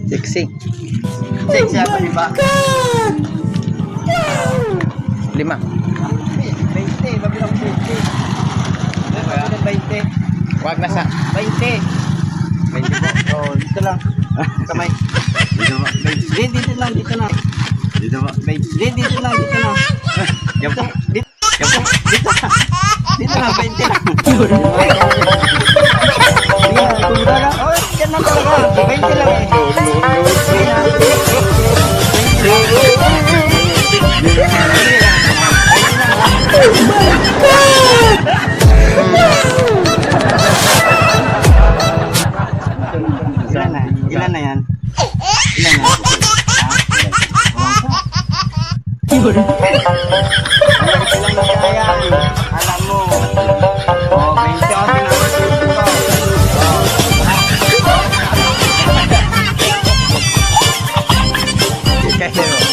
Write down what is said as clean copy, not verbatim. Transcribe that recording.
Sexy. Sexy ako, di ba? 5. 20, mabilang 20. Mabilang 20. Wag na sa 20. 20 po. Oh, dito lang. Kamay. Dito ba? Dito lang, dito na. Dito ba? Dito lang, dito na. Yan po. Dito na. Dito na, 20 lang. Oh, yan lang talaga. 20 lang eh. Ilan na yan? Ilan na? Ilan na kaya? Alam mo. Oh, 20 ako Kasi